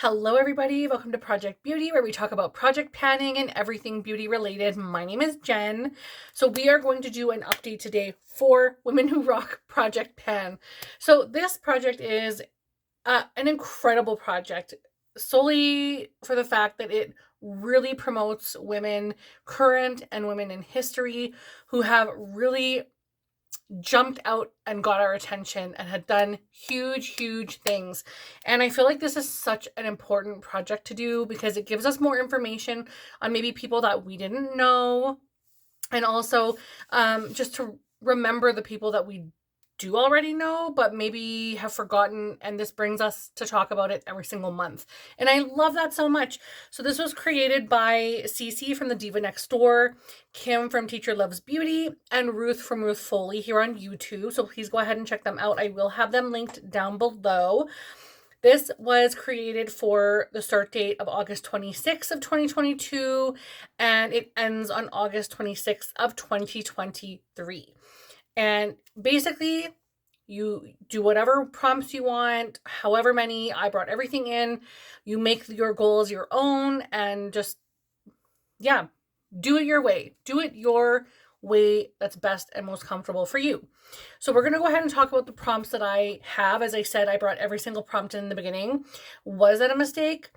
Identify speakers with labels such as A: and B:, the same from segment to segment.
A: Hello everybody, welcome to Project Beauty, where we talk about project panning and everything beauty related. My name is Jen. So we are going to do an update today for Women Who Rock Project Pan. So this project is an incredible project solely for the fact that it really promotes women current and women in history who have really jumped out and got our attention and had done huge things. And I feel like this is such an important project to do because it gives us more information on maybe people that we didn't know, and also just to remember the people that we do already know but maybe have forgotten, and this brings us to talk about it every single month, and I love that so much. So this was created by Cece from the Diva Next Door, Kim from Teacher Loves Beauty, and Ruth from Ruth Foley here on YouTube. So please go ahead and check them out. I will have them linked down below. This was created for the start date of August 26th of 2022, and it ends on August 26th of 2023. And basically, you do whatever prompts you want, however many. I brought everything in. You make your goals your own and just, yeah, do it your way. Do it your way that's best and most comfortable for you. So we're going to go ahead and talk about the prompts that I have. As I said, I brought every single prompt in the beginning. Was that a mistake?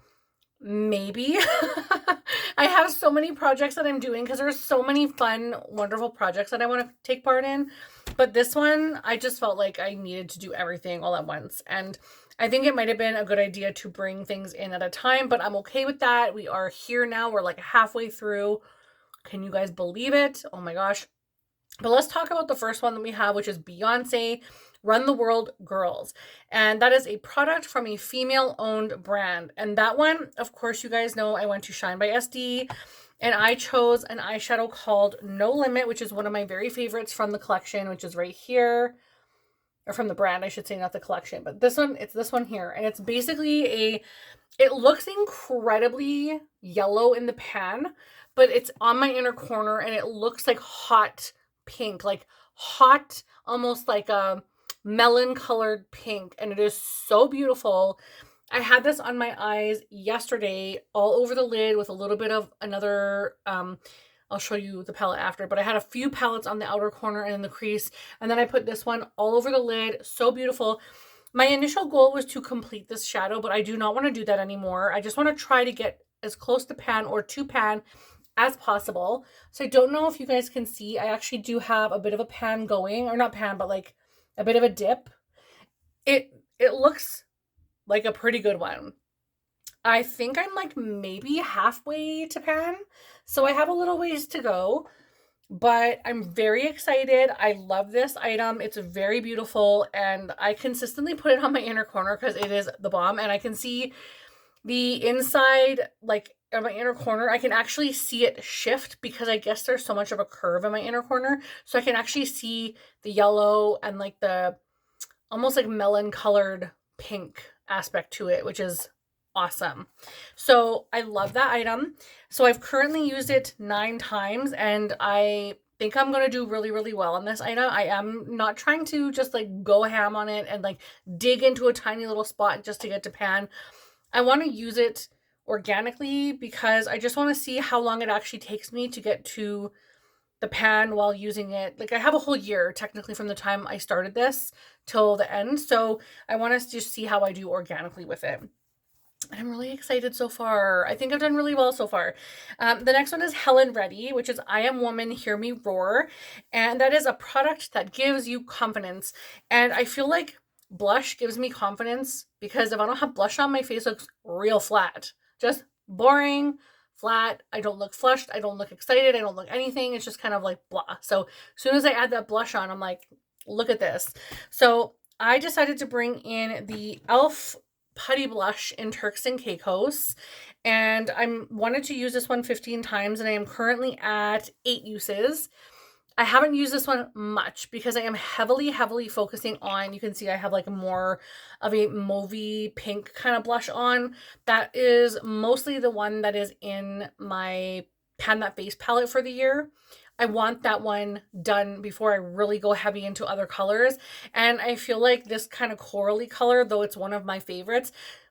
A: Maybe. I have so many projects that I'm doing because there's so many fun, wonderful projects that I want to take part in. But this one, I just felt like I needed to do everything all at once. And I think it might have been a good idea to bring things in at a time, but I'm okay with that. We are here now. We're like halfway through. Can you guys believe it? Oh my gosh. But let's talk about the first one that we have, which is Beyonce Run the World Girls. And that is a product from a female-owned brand. And that one, of course, you guys know I went to Shine by SD, and I chose an eyeshadow called No Limit, which is one of my very favorites from the collection, which is right here. Or from the brand, I should say, not the collection. But this one, it's this one here. And it's basically it looks incredibly yellow in the pan, but it's on my inner corner, and it looks like hot pink, like hot, almost like a melon colored pink, and it is so beautiful. I had this on my eyes yesterday, all over the lid with a little bit of another, I'll show you the palette after, but I had a few palettes on the outer corner and in the crease, and then I put this one all over the lid. So beautiful. My initial goal was to complete this shadow, but I do not want to do that anymore. I just want to try to get as close to pan or to pan as possible. So I don't know if you guys can see, I actually do have a bit of a pan going, or not pan, but like a bit of a dip. It looks like a pretty good one. I think I'm like maybe halfway to pan, so I have a little ways to go, but I'm very excited. I love this item. It's very beautiful, and I consistently put it on my inner corner because it is the bomb, and I can see the inside, like in my inner corner, I can actually see it shift because I guess there's so much of a curve in my inner corner. So I can actually see the yellow and like the almost like melon colored pink aspect to it, which is awesome. So I love that item. So I've currently used it 9 times, and I think I'm going to do really well on this item. I am not trying to just like go ham on it and like dig into a tiny little spot just to get to pan. I want to use it organically because I just want to see how long it actually takes me to get to the pan while using it. Like I have a whole year technically from the time I started this till the end. So I want to just see how I do organically with it. I'm really excited so far. I think I've done really well so far. The next one is Helen Reddy, which is I Am Woman, Hear Me Roar. And that is a product that gives you confidence. And I feel like blush gives me confidence because if I don't have blush on, my face looks real flat. Just boring, flat. I don't look flushed. I don't look excited. I don't look anything. It's just kind of like blah. So as soon as I add that blush on, I'm like, look at this. So I decided to bring in the e.l.f. Putty Blush in Turks and Caicos, and I wanted to use this one 15 times, and I am currently at 8 uses. I haven't used this one much because I am heavily focusing on, you can see I have like more of a mauvey pink kind of blush on. That is mostly the one that is in my Pan That Face palette for the year. I want that one done before I really go heavy into other colors. And I feel like this kind of corally color, though it's one of my favorites,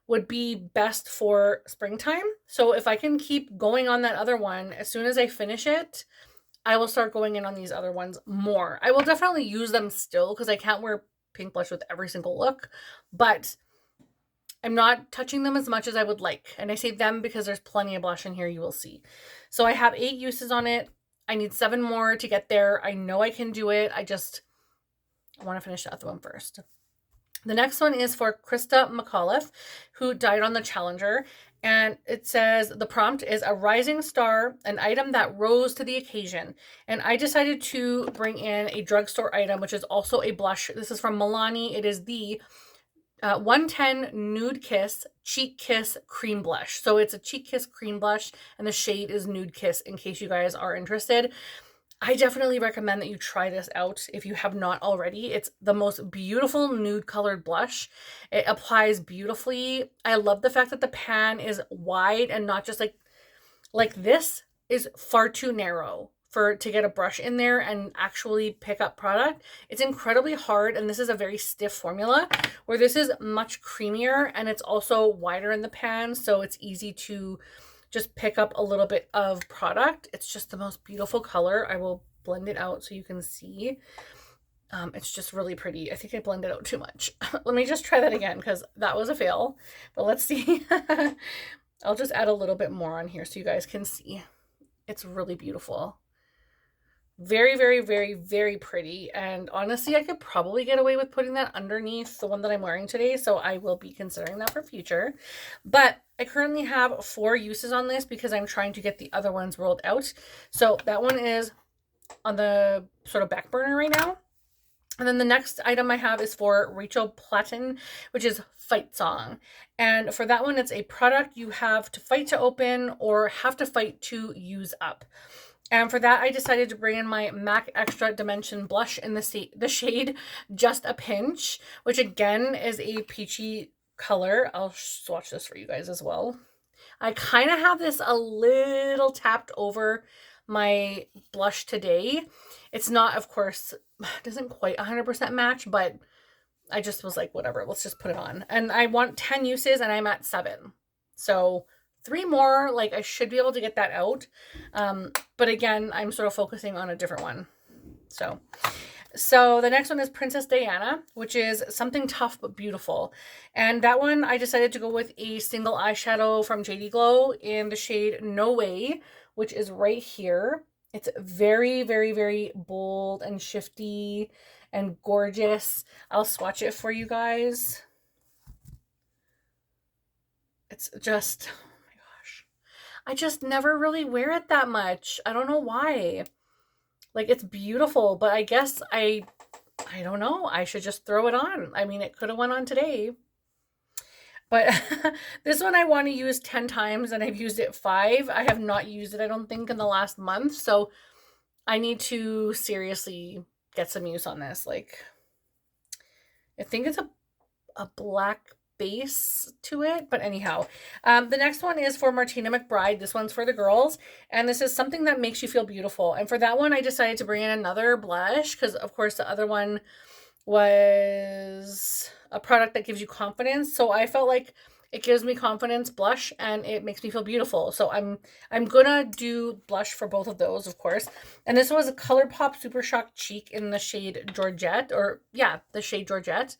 A: would be best for springtime. So if I can keep going on that other one, as soon as I finish it, I will start going in on these other ones more. I will definitely use them still because I can't wear pink blush with every single look, but I'm not touching them as much as I would like. And I say them because there's plenty of blush in here, you will see. So I have 8 uses on it. I need 7 more to get there. I know I can do it. I want to finish the other one first. The next one is for Frida Kahlo, who died on the Challenger. And it says, the prompt is a rising star, an item that rose to the occasion. And I decided to bring in a drugstore item, which is also a blush. This is from Milani. It is the 110 Nude Kiss Cheek Kiss Cream Blush. So it's a Cheek Kiss Cream Blush, and the shade is Nude Kiss, in case you guys are interested. I definitely recommend that you try this out if you have not already. It's the most beautiful nude colored blush. It applies beautifully. I love the fact that the pan is wide and not just like this is far too narrow to get a brush in there and actually pick up product. It's incredibly hard, and this is a very stiff formula, where this is much creamier and it's also wider in the pan, so it's easy to just pick up a little bit of product. It's just the most beautiful color. I will blend it out so you can see. It's just really pretty. I think I blended out too much. Let me just try that again because that was a fail. But let's see. I'll just add a little bit more on here so you guys can see. It's really beautiful. Very, very, very, very pretty. And honestly, I could probably get away with putting that underneath the one that I'm wearing today. So I will be considering that for future. But I currently have 4 uses on this because I'm trying to get the other ones rolled out. So that one is on the sort of back burner right now. And then the next item I have is for Rachel Platten, which is Fight Song. And for that one, it's a product you have to fight to open or have to fight to use up. And for that, I decided to bring in my MAC Extra Dimension Blush in the shade Just a Pinch, which again is a peachy color. I'll swatch this for you guys as well. I kind of have this a little tapped over my blush today. It's not, of course, it doesn't quite 100% match, but I just was like, whatever, let's just put it on. And I want 10 uses and I'm at 7. So 3 more, like I should be able to get that out. But again, I'm sort of focusing on a different one. So the next one is Princess Diana, which is something tough but beautiful. And that one, I decided to go with a single eyeshadow from JD Glow in the shade No Way, which is right here. It's very, very, very bold and shifty and gorgeous. I'll swatch it for you guys. It's just, oh my gosh. I just never really wear it that much. I don't know why. Like, it's beautiful, but I guess I don't know. I should just throw it on. I mean, it could have went on today. But this one I want to use 10 times and I've used it 5. I have not used it, I don't think, in the last month. So I need to seriously get some use on this. Like, I think it's a black base to it, but anyhow, the next one is for Martina McBride. This one's for the girls, and this is something that makes you feel beautiful. And for that one, I decided to bring in another blush because, of course, the other one was a product that gives you confidence. So I felt like it gives me confidence blush and it makes me feel beautiful. So I'm gonna do blush for both of those, of course. And this was a ColourPop Super Shock Cheek in the shade Georgette, or yeah, the shade Georgette,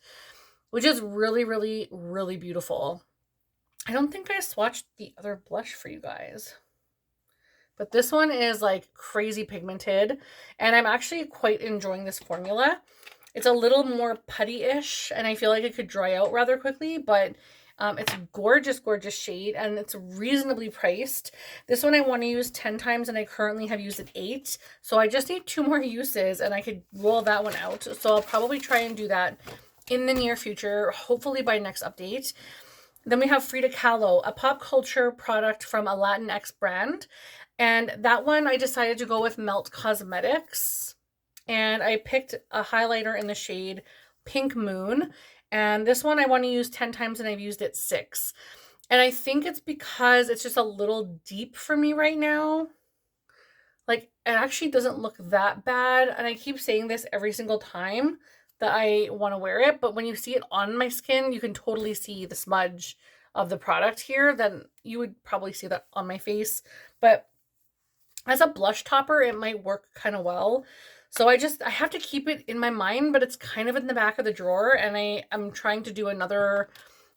A: which is really, really, really beautiful. I don't think I swatched the other blush for you guys, but this one is like crazy pigmented and I'm actually quite enjoying this formula. It's a little more putty-ish and I feel like it could dry out rather quickly, but it's a gorgeous, gorgeous shade and it's reasonably priced. This one I want to use 10 times and I currently have used it 8. So I just need 2 more uses and I could roll that one out. So I'll probably try and do that in the near future, hopefully by next update. Then we have Frida Kahlo, a pop culture product from a Latinx brand. And that one I decided to go with Melt Cosmetics. And I picked a highlighter in the shade Pink Moon. And this one I want to use 10 times and I've used it 6. And I think it's because it's just a little deep for me right now. Like, it actually doesn't look that bad. And I keep saying this every single time that I want to wear it. But when you see it on my skin, you can totally see the smudge of the product here, then you would probably see that on my face. But as a blush topper, it might work kind of well. So I have to keep it in my mind, but it's kind of in the back of the drawer, and I'm trying to do another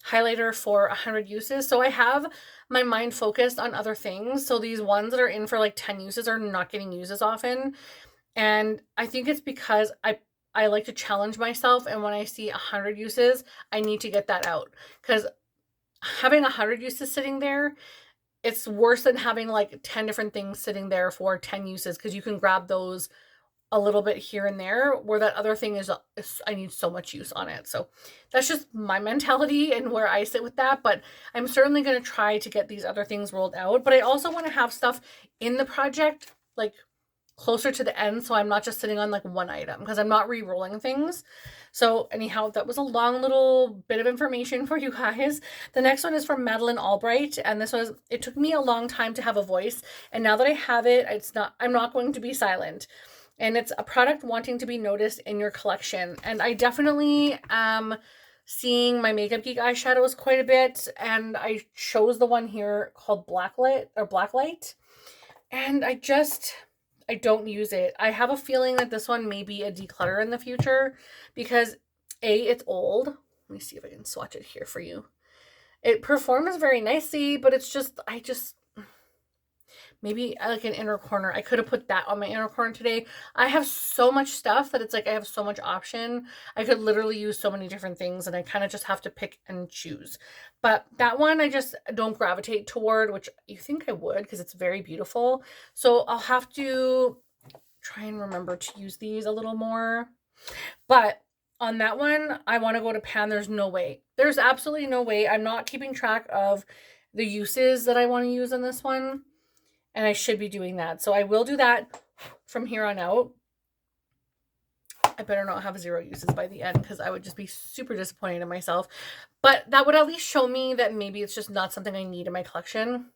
A: highlighter for 100 uses. So I have my mind focused on other things. So these ones that are in for like 10 uses are not getting used as often. And I think it's because I like to challenge myself, and when I see 100 uses, I need to get that out, because having 100 uses sitting there, it's worse than having like 10 different things sitting there for 10 uses, because you can grab those a little bit here and there, where that other thing is I need so much use on it. So that's just my mentality and where I sit with that. But I'm certainly going to try to get these other things rolled out. But I also want to have stuff in the project like closer to the end, so I'm not just sitting on like one item, because I'm not re-rolling things. So anyhow, that was a long little bit of information for you guys. The next one is from Madeleine Albright, and it took me a long time to have a voice, and now that I have it, I'm not going to be silent. And it's a product wanting to be noticed in your collection. And I definitely am seeing my Makeup Geek eyeshadows quite a bit, and I chose the one here called Blacklight, and I don't use it. I have a feeling that this one may be a declutter in the future, because it's old. Let me see if I can swatch it here for you. It performs very nicely, but maybe like an inner corner. I could have put that on my inner corner today. I have so much stuff that it's like I have so much option. I could literally use so many different things, and I kind of just have to pick and choose. But that one I just don't gravitate toward, which you think I would, because it's very beautiful. So I'll have to try and remember to use these a little more. But on that one, I want to go to pan. There's no way. There's absolutely no way. I'm not keeping track of the uses that I want to use on this one, and I should be doing that. So I will do that from here on out. I better not have 0 uses by the end, because I would just be super disappointed in myself. But that would at least show me that maybe it's just not something I need in my collection.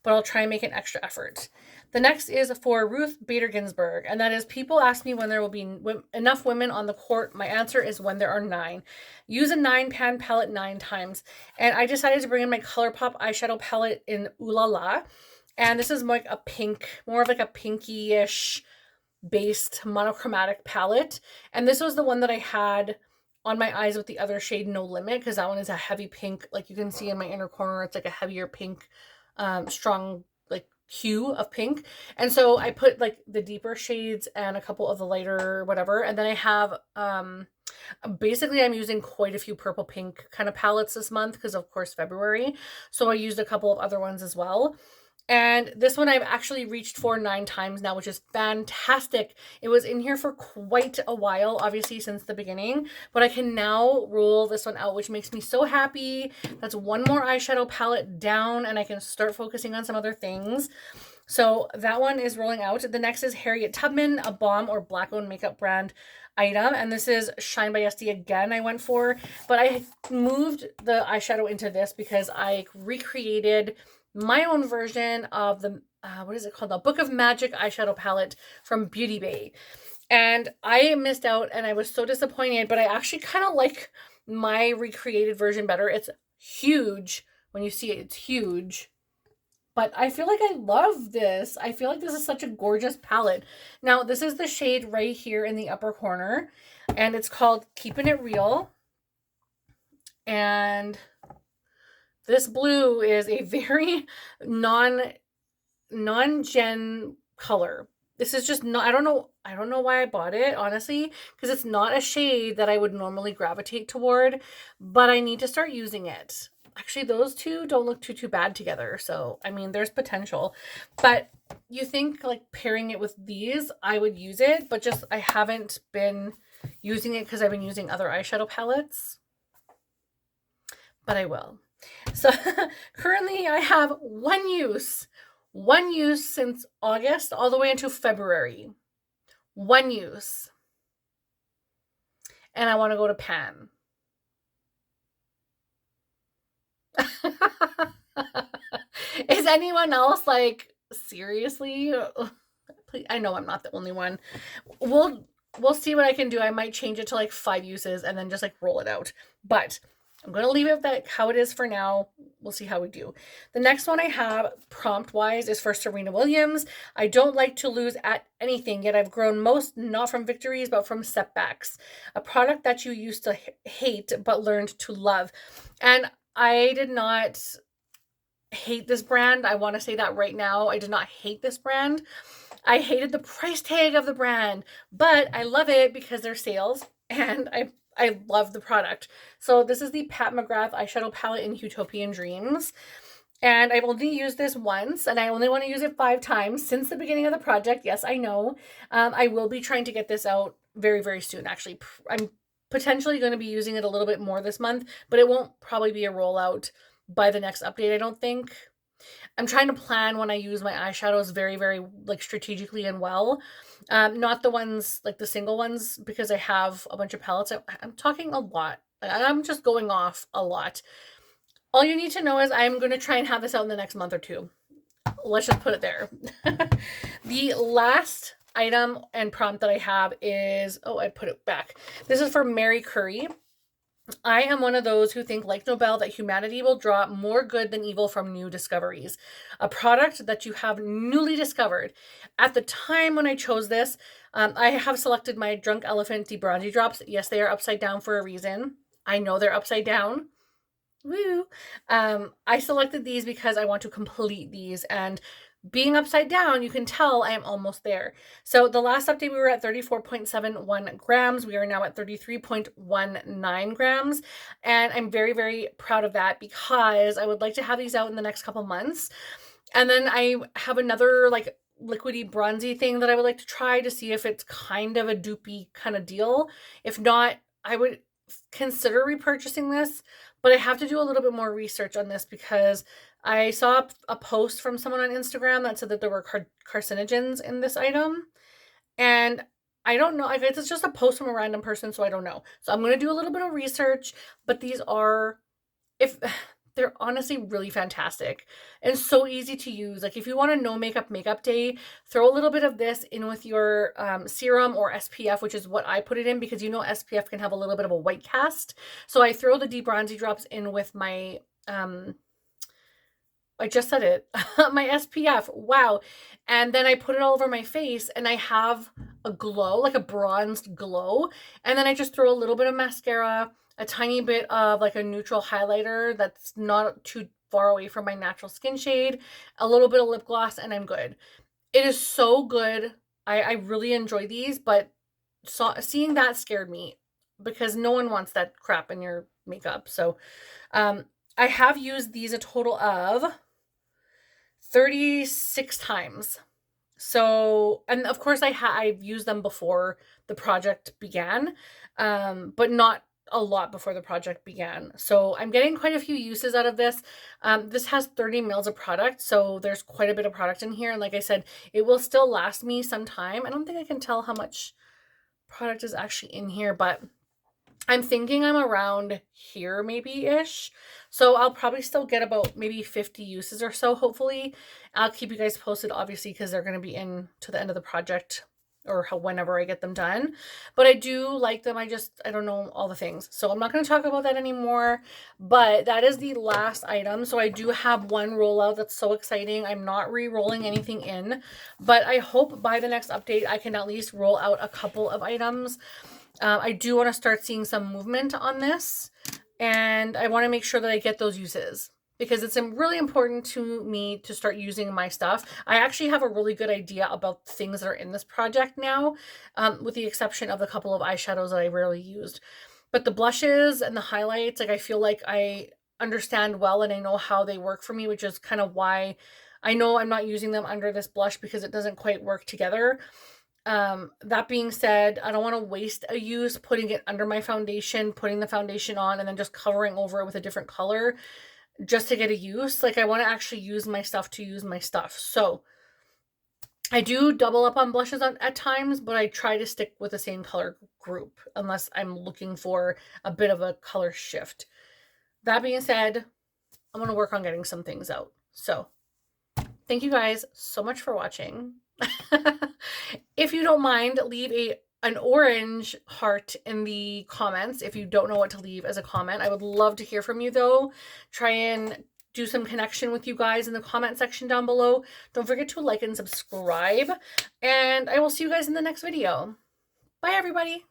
A: But I'll try and make an extra effort. The next is for Ruth Bader Ginsburg, and that is, people ask me when there will be enough women on the court. My answer is when there are 9. Use a 9-pan palette 9 times. And I decided to bring in my ColourPop eyeshadow palette in Oola La. And this is more like a pink, more of like a pinky-ish based monochromatic palette. And this was the one that I had on my eyes with the other shade No Limit, because that one is a heavy pink. Like you can see in my inner corner, it's like a heavier pink, strong like hue of pink. And so I put like the deeper shades and a couple of the lighter whatever. And then I have basically I'm using quite a few purple pink kind of palettes this month, because of course February. So I used a couple of other ones as well. And this one I've actually reached for 9 times now, which is fantastic. It was in here for quite a while, obviously since the beginning, but I can now roll this one out, which makes me so happy. That's one more eyeshadow palette down, and I can start focusing on some other things. So that one is rolling out. The next is Harriet Tubman, a Balm or Black-owned makeup brand item, and this is Shine by SD again I went for, but I moved the eyeshadow into this because I recreated my own version of the, what is it called? The Book of Magic eyeshadow palette from Beauty Bay. And I missed out, and I was so disappointed, but I actually kind of like my recreated version better. It's huge. When you see it, it's huge. But I feel like I love this. I feel like this is such a gorgeous palette. Now, this is the shade right here in the upper corner, and it's called Keeping It Real. And this blue is a very non-gen color. This is just not, I don't know why I bought it, honestly, because it's not a shade that I would normally gravitate toward, but I need to start using it. Actually, those two don't look too bad together. So, I mean, there's potential. But you think like pairing it with these, I would use it, but just I haven't been using it because I've been using other eyeshadow palettes. But I will. So currently I have one use since August all the way into February. One use. And I want to go to pan. Is anyone else like, seriously? Please, I know I'm not the only one. We'll see what I can do. I might change it to like 5 uses and then just like roll it out. But I'm going to leave it how it is for now. We'll see how we do. The next one I have prompt-wise is for Serena Williams. I don't like to lose at anything, yet I've grown most not from victories, but from setbacks. A product that you used to hate, but learned to love. And I did not hate this brand. I want to say that right now. I did not hate this brand. I hated the price tag of the brand, but I love it because they're sales, and I love the product. So this is the Pat McGrath eyeshadow palette in Utopian Dreams. And I've only used this once, and I only want to use it 5 times since the beginning of the project. Yes, I know. I will be trying to get this out very, very soon. Actually, I'm potentially going to be using it a little bit more this month, but it won't probably be a rollout by the next update, I don't think. I'm trying to plan when I use my eyeshadows very, very like strategically and well. Not the ones like the single ones, because I have a bunch of palettes. I'm talking a lot. I'm just going off a lot. All you need to know is I'm going to try and have this out in the next month or 2. Let's just put it there. The last item and prompt that I have is, oh, I put it back. This is for Mary Curry. I am one of those who think, like Nobel, that humanity will draw more good than evil from new discoveries. A product that you have newly discovered. At the time when I chose this, I have selected my Drunk Elephant Debronzy drops. Yes, they are upside down for a reason. I know they're upside down. Woo! I selected these because I want to complete these, and being upside down, you can tell I am almost there. So the last update, we were at 34.71 grams. We are now at 33.19 grams. And I'm very, very proud of that because I would like to have these out in the next couple months. And then I have another like liquidy bronzy thing that I would like to try to see if it's kind of a dupey kind of deal. If not, I would consider repurchasing this, but I have to do a little bit more research on this because I saw a post from someone on Instagram that said that there were carcinogens in this item. And I don't know. I guess it's just a post from a random person, so I don't know. So I'm going to do a little bit of research, but these are, if they're honestly really fantastic and so easy to use. Like if you want a no makeup day, throw a little bit of this in with your serum or SPF, which is what I put it in because you know SPF can have a little bit of a white cast. So I throw the Debronzy drops in with my I just said it, my SPF, wow. And then I put it all over my face and I have a glow, like a bronzed glow. And then I just throw a little bit of mascara, a tiny bit of like a neutral highlighter that's not too far away from my natural skin shade, a little bit of lip gloss, and I'm good. It is so good. I really enjoy these, but seeing that scared me because no one wants that crap in your makeup. So I have used these a total of 36 times. So, and of course I've used them before the project began, but not a lot before the project began. So I'm getting quite a few uses out of this. This has 30 mils of product, so there's quite a bit of product in here. And like I said, it will still last me some time. I don't think I can tell how much product is actually in here, but I'm thinking I'm around here maybe-ish. So I'll probably still get about maybe 50 uses or so, hopefully. I'll keep you guys posted, obviously, because they're going to be in to the end of the project or whenever I get them done. But I do like them. I don't know all the things. So I'm not going to talk about that anymore. But that is the last item. So I do have one rollout that's so exciting. I'm not re-rolling anything in. But I hope by the next update, I can at least roll out a couple of items. I do want to start seeing some movement on this, and I want to make sure that I get those uses because it's really important to me to start using my stuff. I actually have a really good idea about things that are in this project now, with the exception of the couple of eyeshadows that I rarely used. But the blushes and the highlights, like I feel like I understand well and I know how they work for me, which is kind of why I know I'm not using them under this blush because it doesn't quite work together. That being said, I don't want to waste a use putting it under my foundation, putting the foundation on, and then just covering over it with a different color just to get a use. Like I want to actually use my stuff to use my stuff. So I do double up on blushes at times, but I try to stick with the same color group unless I'm looking for a bit of a color shift. That being said, I'm going to work on getting some things out. So thank you guys so much for watching. If you don't mind, leave a an orange heart in the comments if you don't know what to leave as a comment. I would love to hear from you though. Try and do some connection with you guys in the comment section down below. Don't forget to like and subscribe, and I will see you guys in the next video. Bye everybody.